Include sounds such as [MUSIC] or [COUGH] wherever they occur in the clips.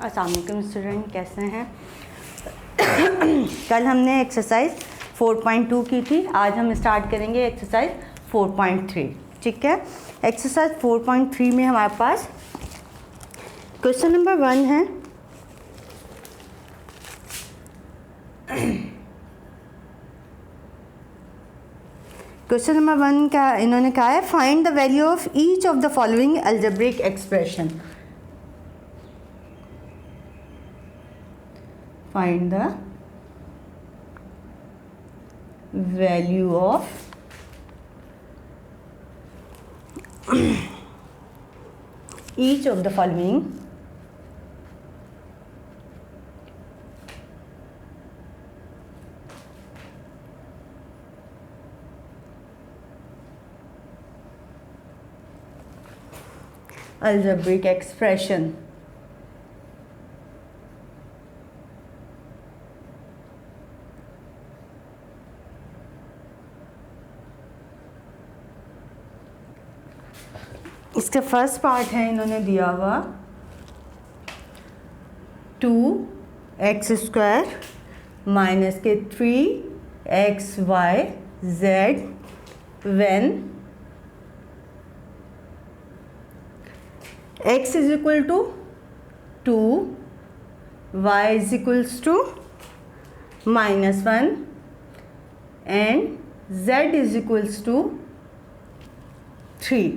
अस्सलाम वालेकुम स्टूडेंट, कैसे हैं? कल हमने एक्सरसाइज 4.2 की थी, आज हम स्टार्ट करेंगे एक्सरसाइज 4.3। ठीक है, एक्सरसाइज 4.3 में हमारे पास क्वेश्चन नंबर 1 है। क्वेश्चन नंबर 1 का इन्होंने कहा है, find the value of each of the following algebraic expression. Find the value of each of the following algebraic expression। इसका फर्स्ट पार्ट है, इन्होंने दिया हुआ 2x² माइनस के 3xyz when x is equal to 2, y is equals to -1 and z is equals to 3।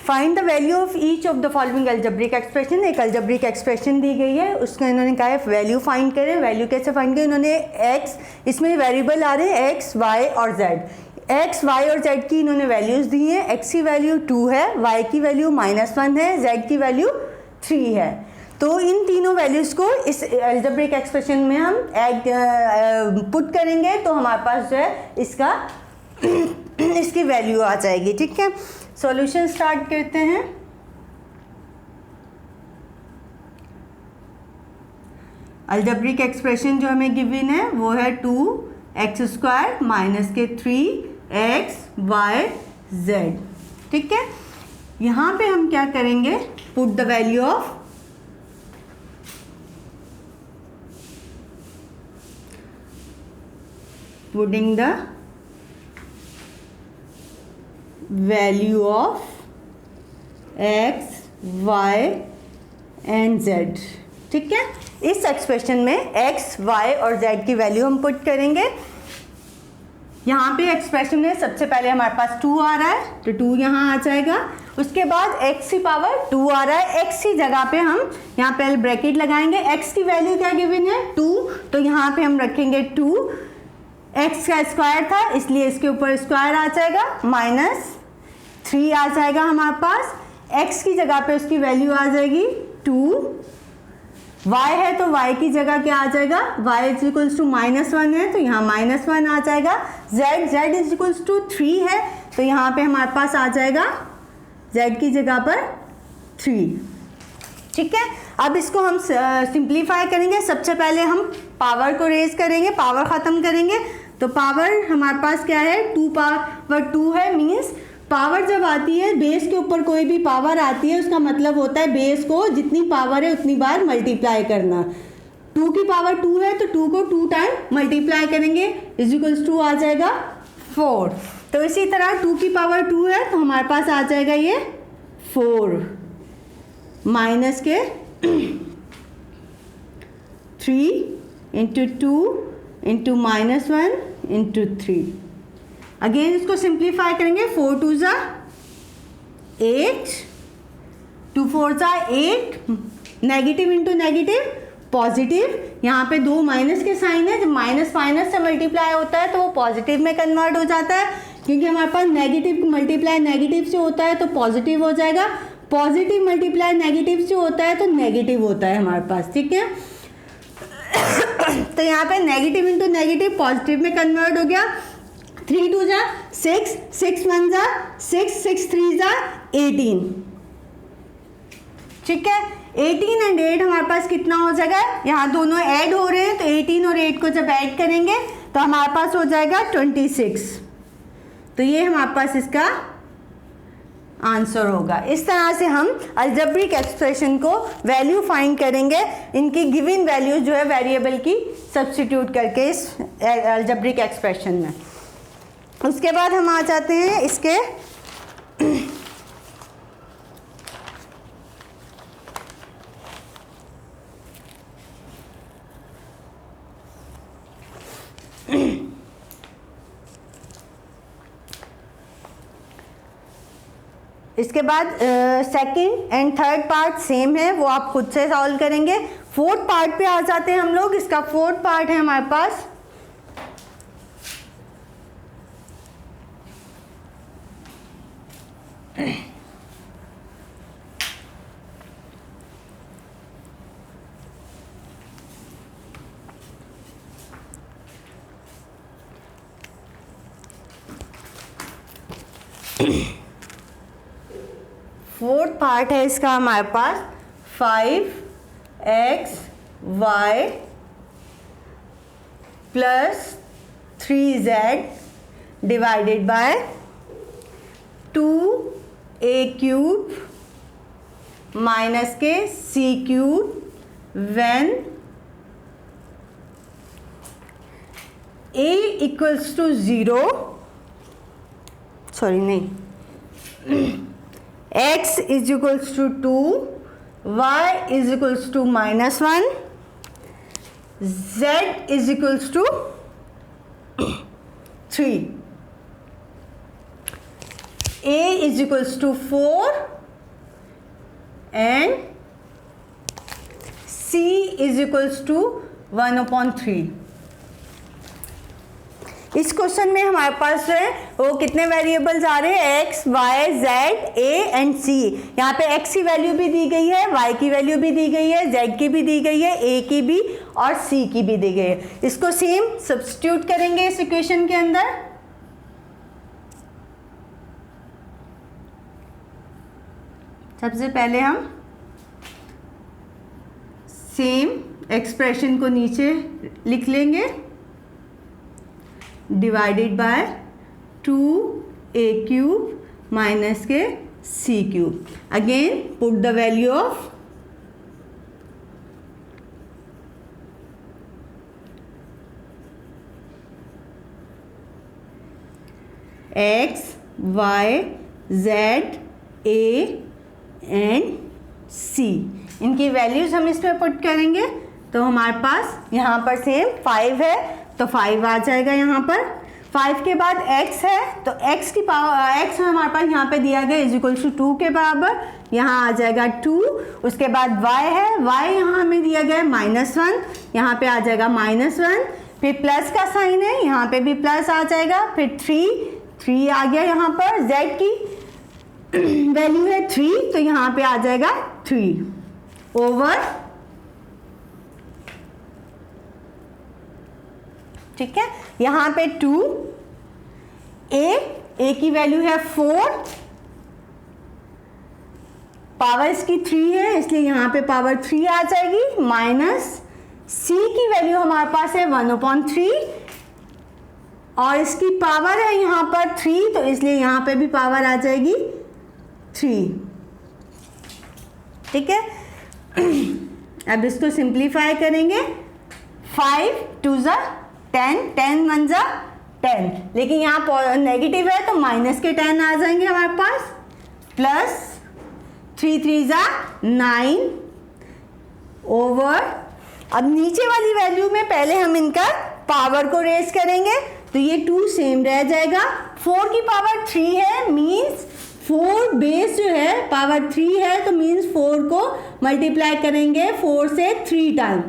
Find the value of each of the following algebraic expression. एक algebraic expression दी गई है, उसका इन्होंने कहा है वैल्यू फाइंड करें। Value कैसे फाइंड करें? इन्होंने x, इसमें वेरिएबल आ रहे हैं x, y और z। x, y और z की इन्होंने वैल्यूज़ दी हैं। x की वैल्यू 2 है, y की वैल्यू -1 है, z की वैल्यू 3 है। तो इन तीनों वैल्यूज़ को इस अलजेब्रिक एक्सप्रेशन में हम पुट करेंगे तो हमारे पास जो है इसका इसकी वैल्यू आ जाएगी। ठीक है, सॉल्यूशन स्टार्ट करते हैं। अलजेब्रिक एक्सप्रेशन जो हमें गिवन है वो है 2x² माइनस के 3xyz। ठीक है, यहाँ पे हम क्या करेंगे? Put the value of putting the value of x, y and z। ठीक है, इस एक्सप्रेशन में x, y और z की वैल्यू हम पुट करेंगे। यहाँ पे एक्सप्रेशन में सबसे पहले हमारे पास 2 आ रहा है तो 2 यहाँ आ जाएगा। उसके बाद x की पावर 2 आ रहा है, x की जगह पे हम यहाँ पहले ब्रैकेट लगाएंगे। x की वैल्यू क्या गिवन है? 2, तो यहाँ पे हम रखेंगे 2। x का स्क्वायर था इसलिए इसके ऊपर स्क्वायर आ जाएगा, -3 आ जाएगा हमारे पास। x की जगह पे उसकी वैल्यू आ जाएगी 2। y है तो y की जगह क्या आ जाएगा? y इज इक्वल्स टू -1 है तो यहाँ -1 आ जाएगा। z इज इक्वल्स टू 3 है तो यहाँ पे हमारे पास आ जाएगा z की जगह पर 3। ठीक है, अब इसको हम सिंप्लीफाई करेंगे। सबसे पहले हम पावर को रेज करेंगे, पावर ख़त्म करेंगे। तो पावर हमारे पास क्या है? 2 पावर 2 है। मीन्स पावर जब आती है, बेस के ऊपर कोई भी पावर आती है, उसका मतलब होता है बेस को जितनी पावर है उतनी बार मल्टीप्लाई करना। 2 की पावर 2 है तो 2 को 2 टाइम मल्टीप्लाई करेंगे, इज इक्वल्स टू आ जाएगा 4। तो इसी तरह 2 की पावर 2 है तो हमारे पास आ जाएगा ये 4 माइनस के 3 इंटू 2 इंटू -1 इंटू 3। अगेन इसको सिंप्लीफाई करेंगे। 4 2 ज़ा 8, 2 4 ज़ा 8, नेगेटिव इंटू नेगेटिव पॉजिटिव। यहाँ पे 2 माइनस के साइन है, जब माइनस माइनस से मल्टीप्लाई होता है तो वो पॉजिटिव में कन्वर्ट हो जाता है, क्योंकि हमारे पास नेगेटिव मल्टीप्लाई नेगेटिव से होता है तो पॉजिटिव हो जाएगा। पॉजिटिव मल्टीप्लाई नेगेटिव से होता है तो नेगेटिव होता है हमारे पास। ठीक है, तो यहाँ पे नेगेटिव इंटू नेगेटिव पॉजिटिव में कन्वर्ट हो गया। 3 2 जा 6, 6 1 जा 6, 6 3 जा 18। ठीक है, 18 एंड 8 हमारे पास कितना हो जाएगा? यहाँ दोनों ऐड हो रहे हैं तो 18 और 8 को जब ऐड करेंगे तो हमारे पास हो जाएगा 26। तो ये हमारे पास इसका आंसर होगा। इस तरह से हम अलजेब्रिक एक्सप्रेशन को वैल्यू फाइंड करेंगे, इनकी गिवन वैल्यू जो है वेरिएबल की सब्स्टिट्यूट करके इस अलजेब्रिक एक्सप्रेशन में। उसके बाद हम आ जाते हैं इसके इसके बाद second and third part same है, वो आप खुद से सॉल्व करेंगे। फोर्थ पार्ट पे आ जाते हैं हम लोग। इसका फोर्थ पार्ट है हमारे पास फोर्थ पार्ट है इसका हमारे पास 5xy plus 3z divided by 2a cube minus के c cube when a equals to 0, sorry नहीं, x is equals to 2, y is equals to -1, z is equals to 3, a is equals to 4 and c is equals to 1/3। इस question में हमारे पास जो है वो कितने variables आ रहे हैं, x, y, z, a and c। यहाँ पे x की वैल्यू भी दी गई है, y की वैल्यू भी दी गई है, z की भी दी गई है, a की भी और c की भी दी गई है। इसको सेम सब्स्टिट्यूट करेंगे इस इक्वेशन के अंदर। सबसे पहले हम सेम एक्सप्रेशन को नीचे लिख लेंगे, divided by 2a cube minus के c cube. Again put the value of x, y, z, a and c। इनकी वैल्यूज हम इसमें पुट करेंगे तो हमारे पास यहाँ पर सेम 5 है तो 5 आ जाएगा यहाँ पर। 5 के बाद x है तो x की पावर x हमारे पास यहाँ पे दिया गया इज इक्वल टू 2 के बराबर, यहाँ आ जाएगा 2। उसके बाद y है, y यहाँ हमें दिया गया है -1, यहाँ पे आ जाएगा -1। फिर प्लस का साइन है, यहाँ पे भी प्लस आ जाएगा। फिर 3 आ गया यहाँ पर, z की वैल्यू है 3 तो यहाँ पे आ जाएगा 3 ओवर, ठीक है। यहाँ पे 2, a की वैल्यू है 4, पावर इसकी 3 है इसलिए यहाँ पे पावर 3 आ जाएगी, माइनस c की वैल्यू हमारे पास है 1/3 और इसकी पावर है यहाँ पर 3 तो इसलिए यहाँ पे भी पावर आ जाएगी 3, ठीक है। अब इसको सिंप्लीफाई करेंगे, 5 2 ज़ा 10, 10 1 ज़ा 10, लेकिन यहाँ नेगेटिव है तो माइनस के 10 आ जाएंगे हमारे पास, प्लस 3 3 ज़ा 9 ओवर। अब नीचे वाली वैल्यू में पहले हम इनका पावर को रेज करेंगे तो ये 2 सेम रह जाएगा। 4 की पावर 3 है, मीन्स 4 बेस जो है पावर 3 है तो मीन्स 4 को मल्टीप्लाई करेंगे 4 से 3 टाइम,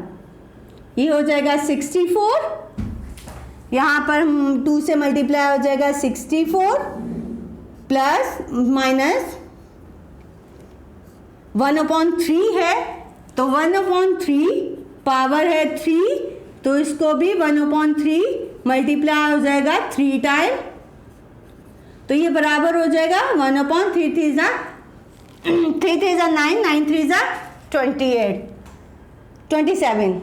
ये हो जाएगा 64। यहाँ पर 2 से मल्टीप्लाई हो जाएगा 64 प्लस माइनस 1/3 है तो 1/3 पावर है 3 तो इसको भी 1/3 मल्टीप्लाई हो जाएगा 3 टाइम तो ये बराबर हो जाएगा 1/3 3 ज़ा 9, 9 3 ज़ा 27।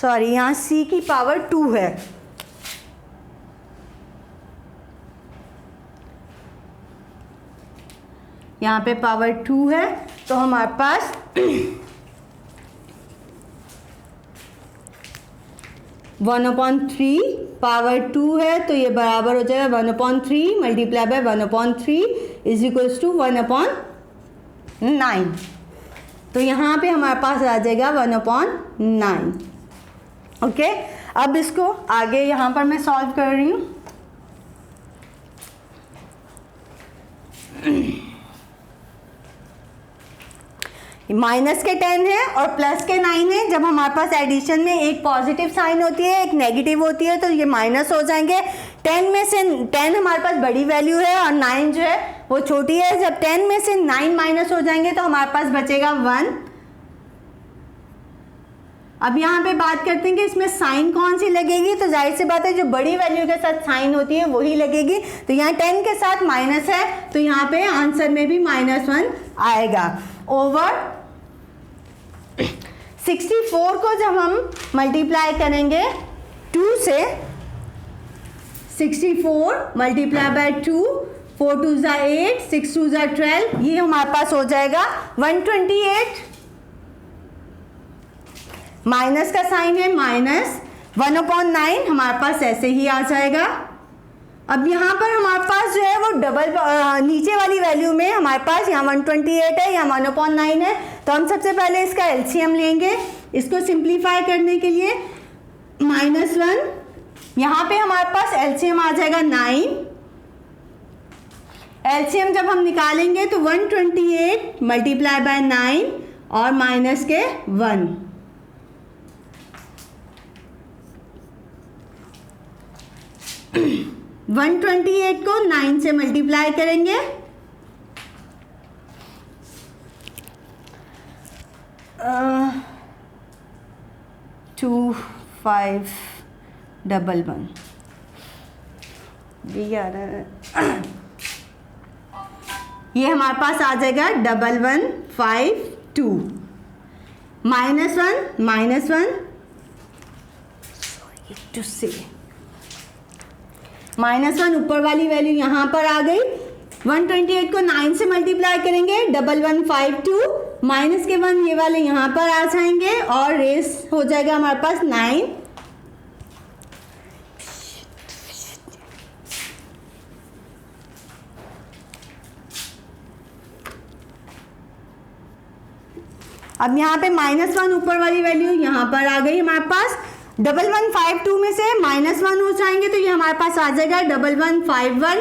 सॉरी यहाँ c की पावर 2 है, यहाँ पे पावर 2 है, तो हमारे पास 1/3 पावर 2 है, तो ये बराबर हो जाएगा 1/3 multiply by 1/3 is equals to 1/9। तो यहाँ पे हमारे पास आ जाएगा 1/9। ओके, अब इसको आगे यहाँ पर मैं सॉल्व कर रही हूँ। माइनस के 10 है और प्लस के 9 है। जब हमारे पास एडिशन में एक पॉजिटिव साइन होती है, एक नेगेटिव होती है, तो ये माइनस हो जाएंगे। 10 में से 10 हमारे पास बड़ी वैल्यू है और 9 जो है वो छोटी है। जब 10 में से 9 माइनस हो जाएंगे तो हमारे पास बचेगा 1। अब यहाँ पे बात करते हैं कि इसमें साइन कौन सी लगेगी, तो जाहिर सी बात है जो बड़ी वैल्यू के साथ साइन होती है वही लगेगी। तो यहाँ 10 के साथ माइनस है, तो यहाँ पे आंसर में भी -1 आएगा। ओवर 64 को जब हम मल्टीप्लाई करेंगे 2 से, 64 मल्टीप्लाई बाय 2, 4 2 ज़ा 8, 6 2 ज़ा 12, ये हमारे पास हो जाएगा 128। माइनस का साइन है, माइनस 1/9 हमारे पास ऐसे ही आ जाएगा। अब यहाँ पर हमारे पास जो है वो डबल नीचे वाली वैल्यू में हमारे पास यहाँ 128 है, यहाँ 1/9 है, तो हम सबसे पहले इसका एलसीएम लेंगे। इसको सिंप्लीफाई करने के लिए -1, यहाँ पे हमारे पास एलसीएम आ जाएगा 9। एलसीएम जब हम निकालेंगे तो 128 मल्टीप्लाई बाय 9 और माइनस के 1। [CLEARS THROAT] 128 को 9 से मल्टीप्लाई करेंगे, 2511 ये आ रहा है, ये हमारे पास आ जाएगा 1152 -1 टू से -1 ऊपर वाली वैल्यू यहाँ पर आ गई। 128 को 9 से मल्टीप्लाई करेंगे, 1152 माइनस के 1 ये वाले यहाँ पर आ जाएंगे और रेस हो जाएगा हमारे पास 9। अब यहाँ पे -1 ऊपर वाली वैल्यू यहाँ पर आ गई हमारे पास। 1152 में से -1 हो जाएंगे तो ये हमारे पास आ जाएगा 1151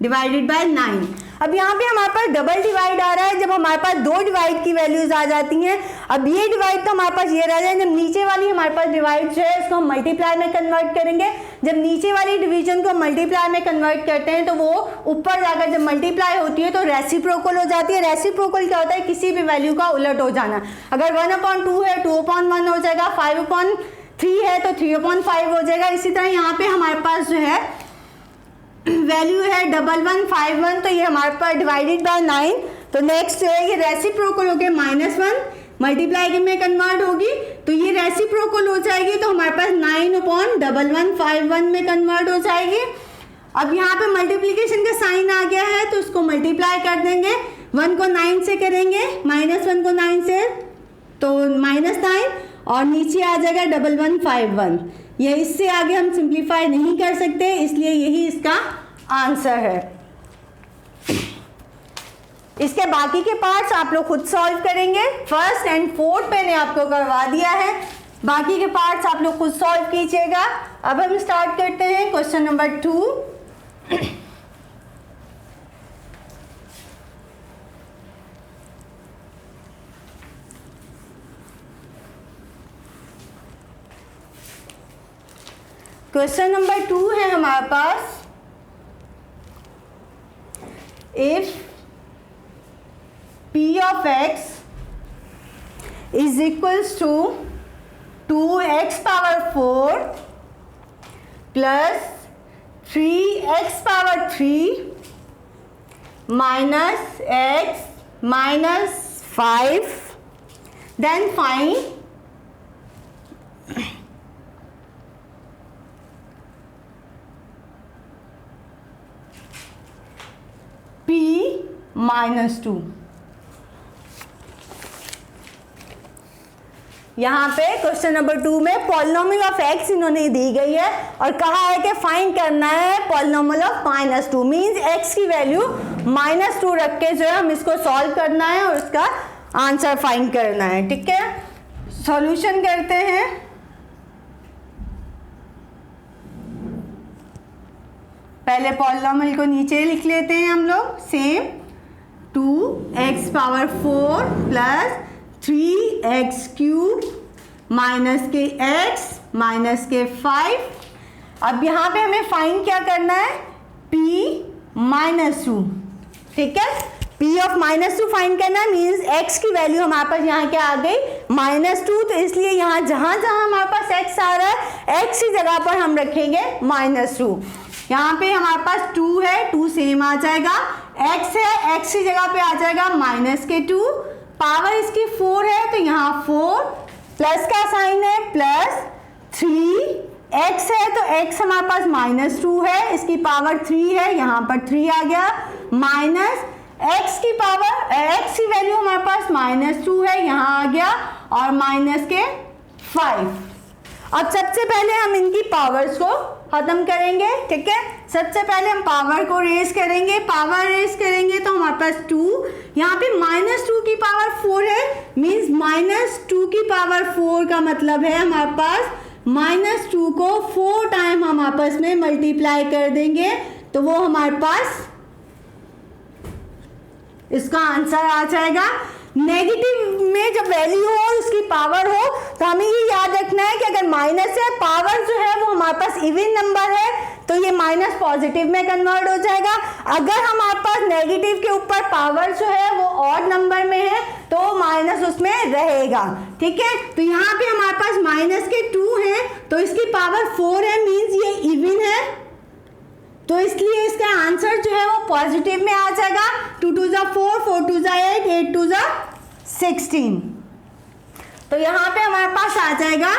डिवाइडेड बाय 9। अब यहाँ पे हमारे पास डबल डिवाइड आ रहा है जब हमारे पास दो डिवाइड की वैल्यूज आ जाती हैं। अब ये डिवाइड तो हमारे पास ये रह जाए, जब नीचे वाली हमारे पास डिवाइड जो है उसको हम मल्टीप्लाई में कन्वर्ट करेंगे। जब नीचे वाली डिवीजन को मल्टीप्लाई में कन्वर्ट करते हैं तो वो ऊपर जाकर जब मल्टीप्लाई होती है तो रेसिप्रोकल हो जाती है। रेसिप्रोकल क्या होता है, किसी भी वैल्यू का उलट हो जाना। अगर 1/2 है 2/1 हो जाएगा, 5/3 है तो 3/5 हो जाएगा। इसी तरह यहाँ पे हमारे पास जो है वैल्यू है 1151, तो ये हमारे पास डिवाइडेड बाय 9। तो नेक्स्ट जो है ये रेसिप्रोकल होके -1 मल्टीप्लाई में कन्वर्ट होगी तो ये रेसिप्रोकल हो जाएगी, तो हमारे पास 9/1151 में कन्वर्ट हो जाएगी। अब यहाँ पे मल्टीप्लीकेशन का साइन आ गया है तो उसको मल्टीप्लाई कर देंगे। 1 को 9 से करेंगे, -1 को 9 से तो -9 और नीचे आ जाएगा 1151। ये इससे आगे हम सिंप्लीफाई नहीं कर सकते, इसलिए यही इसका आंसर है। इसके बाकी के पार्ट्स आप लोग खुद सॉल्व करेंगे। फर्स्ट एंड फोर्थ मैंने आपको करवा दिया है, बाकी के पार्ट्स आप लोग खुद सॉल्व कीजिएगा। अब हम स्टार्ट करते हैं क्वेश्चन नंबर 2। क्वेश्चन नंबर 2 है हमारे पास, if p of x is equals to 2x power 4 plus 3x power 3 minus x minus 5, then find p minus 2। यहाँ पे क्वेश्चन नंबर 2 में पॉलिनोमियल ऑफ x इन्होंने दी गई है और कहा है कि फाइंड करना है पॉलिनोमियल ऑफ -2, मींस x की वैल्यू -2 रख के जो है हम इसको सॉल्व करना है और उसका आंसर फाइंड करना है। ठीक है, सॉल्यूशन करते हैं। पहले पॉलिनोमियल को नीचे लिख लेते हैं हम लोग, same 2x power 4 plus 3x cube minus के x माइनस के 5। अब यहाँ पे हमें फाइंड क्या करना है, p -2। ठीक है, p ऑफ -2 फाइंड करना है, मीन्स x की वैल्यू हमारे पास यहाँ क्या आ गई, -2। तो इसलिए यहाँ जहाँ जहाँ हमारे पास x आ रहा है x की जगह पर हम रखेंगे -2। यहाँ पे हमारे पास 2 है, 2 सेम आ जाएगा, x है, x की जगह पे आ जाएगा -2, पावर इसकी 4 है तो यहाँ 4 प्लस का साइन है प्लस 3x है तो x हमारे पास -2 है, इसकी पावर 3 है, यहाँ पर 3 आ गया, माइनस x की पावर x की वैल्यू हमारे पास -2 है, यहाँ आ गया, और माइनस के 5। अब सबसे पहले हम इनकी पावर्स को खत्म करेंगे। ठीक है, सबसे पहले हम पावर को रेज करेंगे, पावर रेज करेंगे तो हमारे पास 2, यहाँ पे -2 की पावर 4 है, मीन्स -2 की पावर 4 का मतलब है हमारे पास -2 को 4 टाइम हम आपस में मल्टीप्लाई कर देंगे तो वो हमारे पास इसका आंसर आ जाएगा। नेगेटिव में जब वैल्यू हो और उसकी पावर हो तो हमें ये याद रखना है कि अगर माइनस है, पावर जो है वो हमारे पास इवन नंबर है तो ये माइनस पॉजिटिव में कन्वर्ट हो जाएगा। अगर हमारे पास नेगेटिव के ऊपर पावर जो है वो ऑड नंबर में है तो माइनस उसमें रहेगा। ठीक है, तो यहाँ पे हमारे पास माइनस के 2 है तो इसकी पावर 4 है, मीन्स ये इवन है, तो इसलिए इसका आंसर जो है वो पॉजिटिव में आ जाएगा। 2 2 जा 4, 4 2 जा 8, 8 2 जा 16। तो यहाँ पे हमारे पास आ जाएगा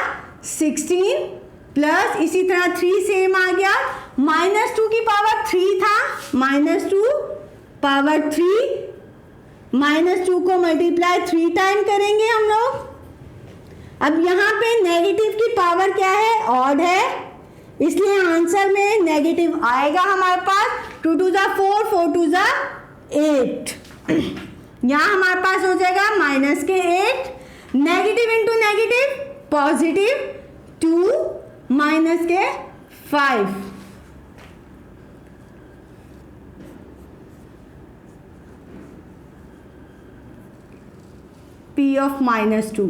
16 प्लस इसी तरह 3 सेम आ गया, -2 की पावर 3 था, -2 पावर 3, -2 को मल्टीप्लाई 3 टाइम करेंगे हम लोग। अब यहाँ पे नेगेटिव की पावर क्या है, ऑड है, इसलिए आंसर में नेगेटिव आएगा हमारे पास। 2 2 जा 4, 4 2 जा 8, यहाँ हमारे पास हो जाएगा माइनस के 8, negative into negative positive 2 minus के 5। P ऑफ -2,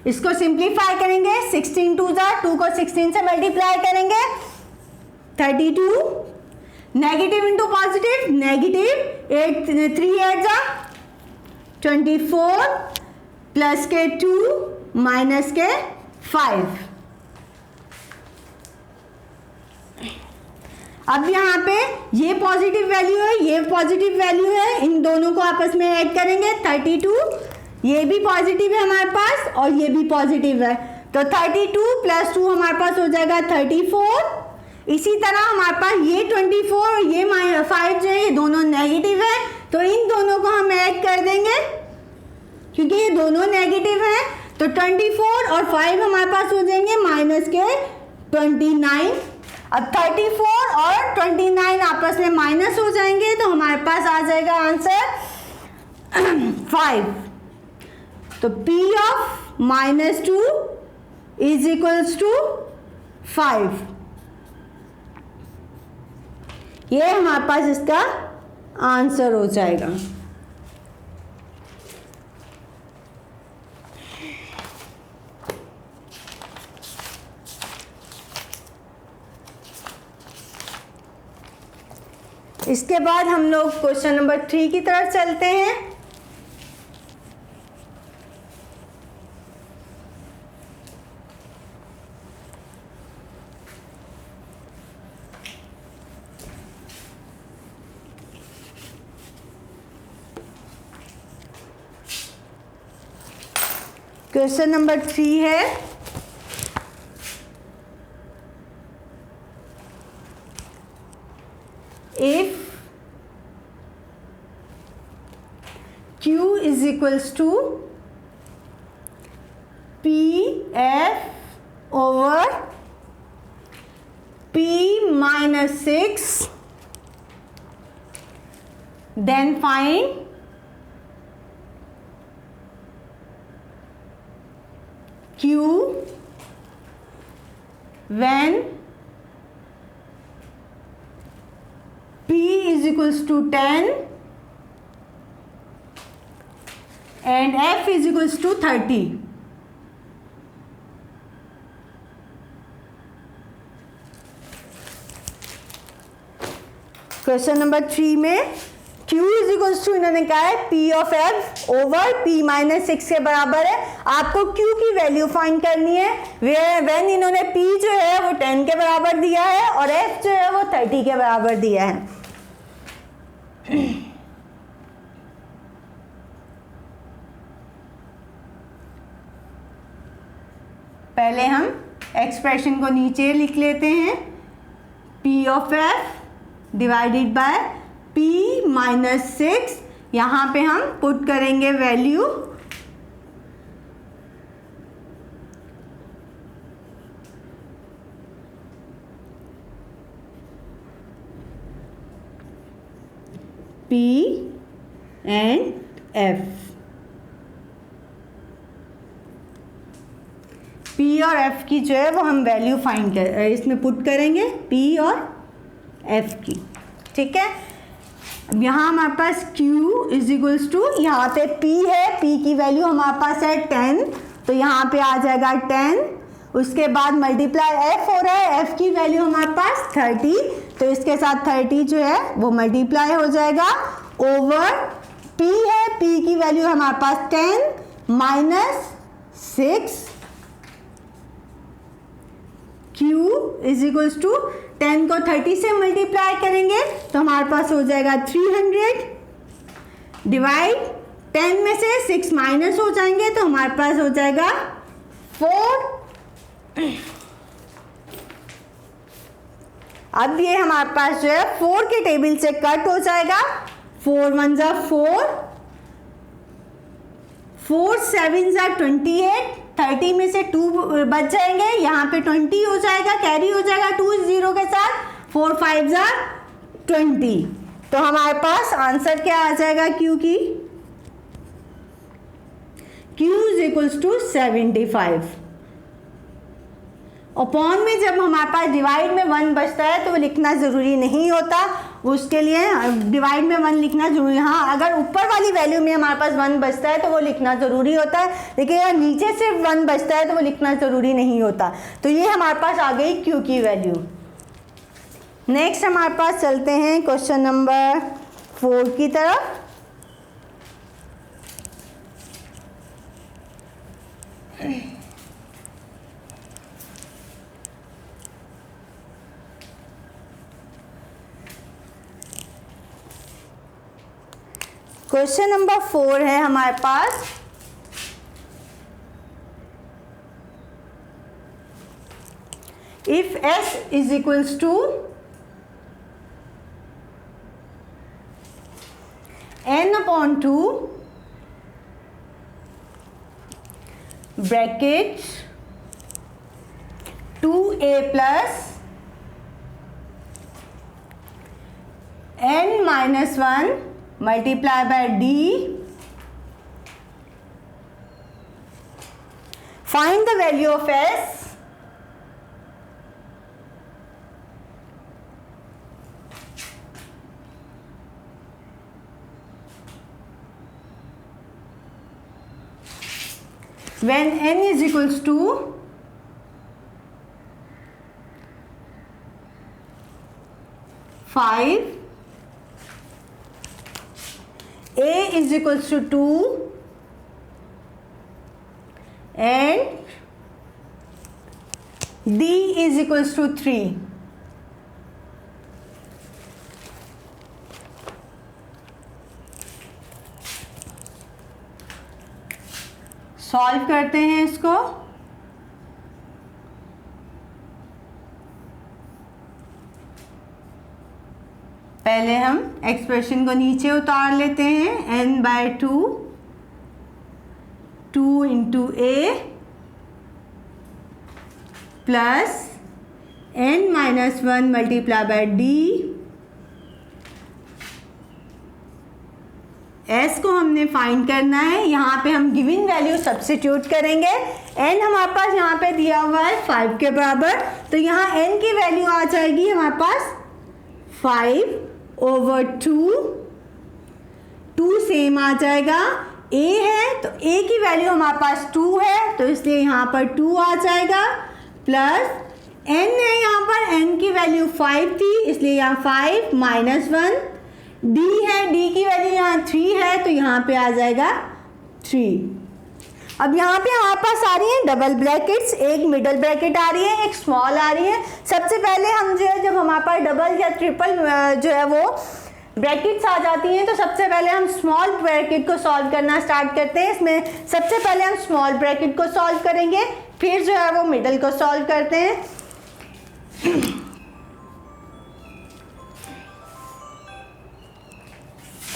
इसको सिंप्लीफाई करेंगे, 16 2 जा 2 को 16 से मल्टीप्लाई करेंगे 32, नेगेटिव इंटू पॉजिटिव नेगेटिव, 8 3 8 जा 24 प्लस के 2 माइनस के 5। अब यहाँ पे ये पॉजिटिव वैल्यू है, ये पॉजिटिव वैल्यू है, इन दोनों को आपस में ऐड करेंगे 32, ये भी पॉजिटिव है हमारे पास और ये भी पॉजिटिव है, तो 32 प्लस 2 हमारे पास हो जाएगा 34। इसी तरह हमारे पास ये 24 और ये 5 जो है ये दोनों नेगेटिव है, तो इन दोनों को हम ऐड कर देंगे क्योंकि ये दोनों नेगेटिव हैं, तो 24 और 5 हमारे पास हो जाएंगे माइनस के 29। अब 34 और 29 आपस में माइनस हो जाएंगे तो हमारे पास आ जाएगा आंसर 5। तो P of -2 is equals to 5। ये हमारे पास इसका आंसर हो जाएगा। इसके बाद हम लोग क्वेश्चन नंबर 3 की तरफ चलते हैं। क्वेश्चन नंबर 3 है if Q is equals to PF over P minus 6, then find Q when P is equals to 10 and F is equals to 30. Question number 3 में Q इज इक्वल्स टू इन्होंने कहा है P of F over P minus 6 के बराबर है। आपको Q की value find करनी है। व्हेन इन्होंने P जो है वो 10 के बराबर दिया है और F जो है वो 30 के बराबर दिया है। पहले हम एक्सप्रेशन को नीचे लिख लेते हैं। P of F divided by P minus 6, यहाँ पे हम पुट करेंगे value P and F। P और F की जो है वो हम वैल्यू फाइंड कर इसमें पुट करेंगे P और F की, ठीक है। अब यहाँ हमारे पास Q इज इक्वल्स टू, यहाँ पे P है, P की वैल्यू हमारे पास है 10, तो यहाँ पे आ जाएगा 10। उसके बाद मल्टीप्लाई F हो रहा है, F की वैल्यू हमारे पास 30, तो इसके साथ 30 जो है वो मल्टीप्लाई हो जाएगा ओवर P है, P की वैल्यू हमारे पास 10 minus 6, Q is equals to 10 को 30 से मल्टीप्लाई करेंगे तो हमारे पास हो जाएगा 300 डिवाइड 10 में से 6 माइनस हो जाएंगे तो हमारे पास हो जाएगा 4। अब ये हमारे पास जो है 4 के टेबल से कट हो जाएगा। 4 1 जा 4, 4 7 जा 28, 30 में से 2 बच जाएंगे, यहाँ पे 20 हो जाएगा, कैरी हो जाएगा 2 0 के साथ, 4 5 जा 20। तो हमारे पास आंसर क्या आ जाएगा Q की? Q is equals to 75। Upon में जब हमारे पास डिवाइड में 1 बचता है तो वो लिखना ज़रूरी नहीं होता, उसके लिए डिवाइड में 1 लिखना जरूरी। हाँ, अगर ऊपर वाली वैल्यू में हमारे पास 1 बचता है तो वो लिखना ज़रूरी होता है, लेकिन अगर नीचे से 1 बचता है तो वो लिखना ज़रूरी नहीं होता। तो ये हमारे पास आ गई Q की वैल्यू। नेक्स्ट हमारे पास चलते हैं क्वेश्चन नंबर 4 की तरफ। क्वेश्चन नंबर 4 है हमारे पास, if S is equals to n/2 bracket 2a plus n-1 multiply by D, find the value of S when n is equals to 5, A is equals to 2 and D is equals to 3. Solve करते हैं इसको। पहले हम expression को नीचे उतार लेते हैं, n/2 2 into a plus n-1 multiply by d। s को हमने फाइंड करना है, यहाँ पे हम गिवन वैल्यू सब्स्टिट्यूट करेंगे। n हमारे पास यहाँ पे दिया हुआ है 5 के बराबर, तो यहाँ n की वैल्यू आ जाएगी हमारे पास 5/2। 2 सेम आ जाएगा, a है तो a की वैल्यू हमारे पास 2 है, तो इसलिए यहाँ पर 2 आ जाएगा, प्लस n है, यहाँ पर n की वैल्यू 5 थी, इसलिए यहाँ 5 -1। d है, d की वैल्यू यहाँ 3 है, तो यहाँ पे आ जाएगा 3। अब यहाँ पे हमारे पास आ रही है डबल ब्रैकेट्स, एक मिडल ब्रैकेट आ रही है, एक स्मॉल आ रही है। सबसे पहले हम जो है, जब हमारे पास डबल या ट्रिपल जो है वो ब्रैकेट्स आ जाती हैं, तो सबसे पहले हम स्मॉल ब्रैकेट को सॉल्व करना स्टार्ट करते हैं। इसमें सबसे पहले हम स्मॉल ब्रैकेट को सॉल्व करेंगे, फिर जो है वो मिडल को सॉल्व करते हैं।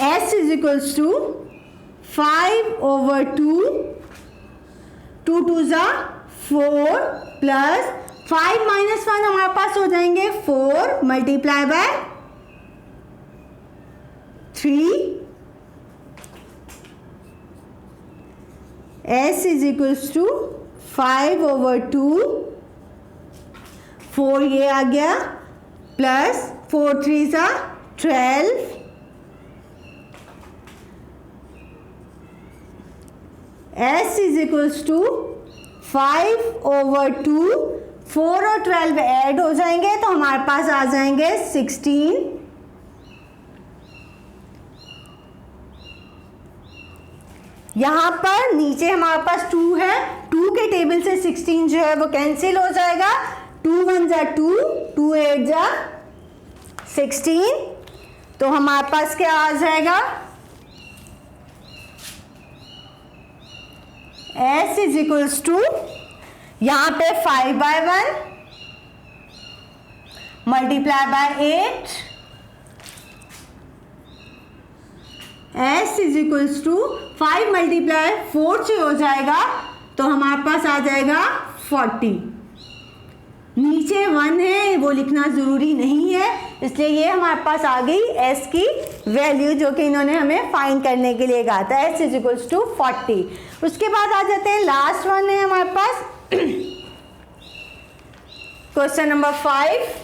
s इज इक्वल्स टू 5/2, 2 2 ज़ा 4 प्लस 5 -1 हमारे पास हो जाएंगे 4 multiply by 3। s is equals to 5/2, 4 ये आ गया, प्लस 4 3 ज़ा 12, s इज इक्वल्स टू 5/2, 4 और 12 ऐड हो जाएंगे तो हमारे पास आ जाएंगे 16। यहाँ पर नीचे हमारे पास 2 है, 2 के टेबल से 16 जो है वो कैंसिल हो जाएगा, 2 1 ज़ा 2, 2 8 ज़ा 16, तो हमारे पास क्या आ जाएगा, s इज इक्वल्स टू यहाँ पे 5/1 multiply by 8, s is equals to 5 multiply 4 से हो जाएगा, तो हमारे पास आ जाएगा 40। नीचे 1 है, वो लिखना ज़रूरी नहीं है, इसलिए ये हमारे पास आ गई s की वैल्यू जो कि इन्होंने हमें फाइंड करने के लिए कहा था, s इज इक्वल्स टू 40। उसके बाद आ जाते हैं लास्ट वन है हमारे पास क्वेश्चन नंबर 5।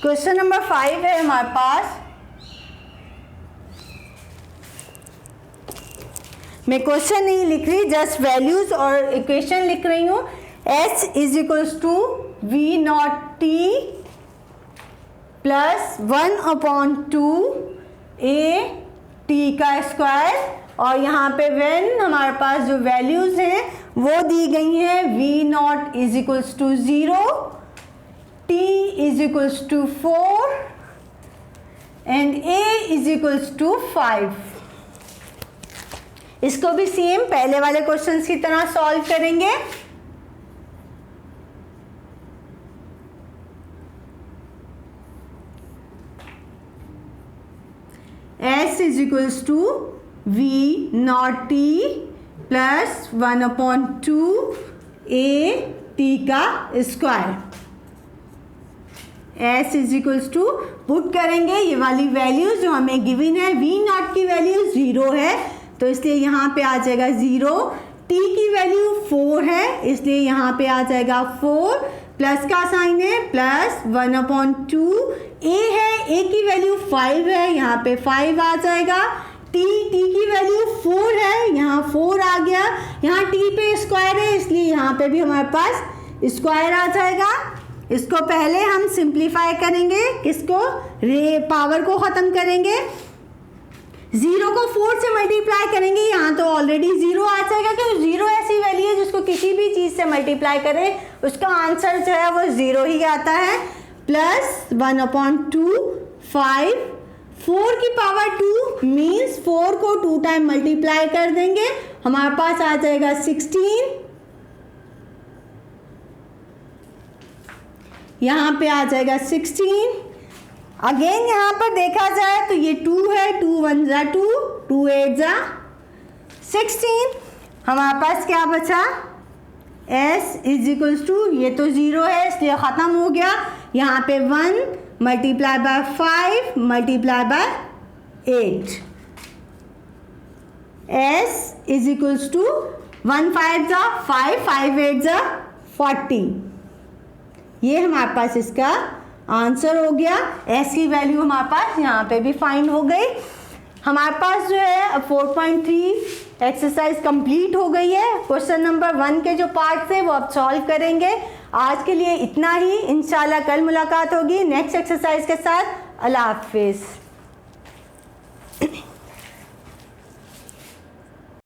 क्वेश्चन नंबर 5 है हमारे पास, मैं क्वेश्चन नहीं लिख रही, जस्ट वैल्यूज और इक्वेशन लिख रही हूँ। s is equals to v0t plus 1/2 a t का स्क्वायर, और यहाँ पे व्हेन हमारे पास जो वैल्यूज हैं वो दी गई हैं, v0 is equals to 0, t is equals to 4 and a is equals to 5। इसको भी सेम पहले वाले क्वेश्चंस की तरह सॉल्व करेंगे। s is equals to v0t plus 1/2 a t का square. s is equals to put करेंगे ये वाली वैल्यू जो हमें गिवन है, v0 की वैल्यू 0 है तो इसलिए यहाँ पे आ जाएगा 0, t की वैल्यू 4 है इसलिए यहाँ पे आ जाएगा 4, प्लस का साइन है प्लस 1/2, a है, a की वैल्यू 5 है यहाँ पे 5 आ जाएगा, t की वैल्यू 4 है यहाँ 4 आ गया, यहाँ t पे स्क्वायर है इसलिए यहाँ पे भी हमारे पास स्क्वायर आ जाएगा। इसको पहले हम सिंप्लीफाई करेंगे, किसको, पावर को ख़त्म करेंगे, 0 को 4 से मल्टीप्लाई करेंगे, यहाँ तो ऑलरेडी 0 आ जाएगा क्योंकि 0 ऐसी वैल्यू है जिसको किसी भी चीज़ से मल्टीप्लाई करें उसका आंसर जो है वो 0 ही आता है, प्लस 1/2 5, 4 की पावर 2 मीन्स 4 को 2 टाइम मल्टीप्लाई कर देंगे, हमारे पास आ जाएगा 16। यहाँ पे आ जाएगा 16। अगेन यहाँ पर देखा जाए तो ये 2 है, 2 1 जा 2, 2 8 जा 16। हमारे पास क्या बचा, s इज इक्वल्स टू, ये तो 0 है इसलिए ख़त्म हो गया, यहाँ पे 1 multiply by 5 multiply by 8, s is equals to 1 5 जा 5, 5 8 जा 40। ये हमारे पास इसका आंसर हो गया। s की वैल्यू हमारे पास यहाँ पे भी फाइंड हो गई। हमारे पास जो है 4.3 एक्सरसाइज कंप्लीट हो गई है। क्वेश्चन नंबर 1 के जो पार्ट थे वो अब सॉल्व करेंगे। आज के लिए इतना ही, इंशाल्लाह कल मुलाकात होगी नेक्स्ट एक्सरसाइज के साथ। अल्लाह हाफिज़।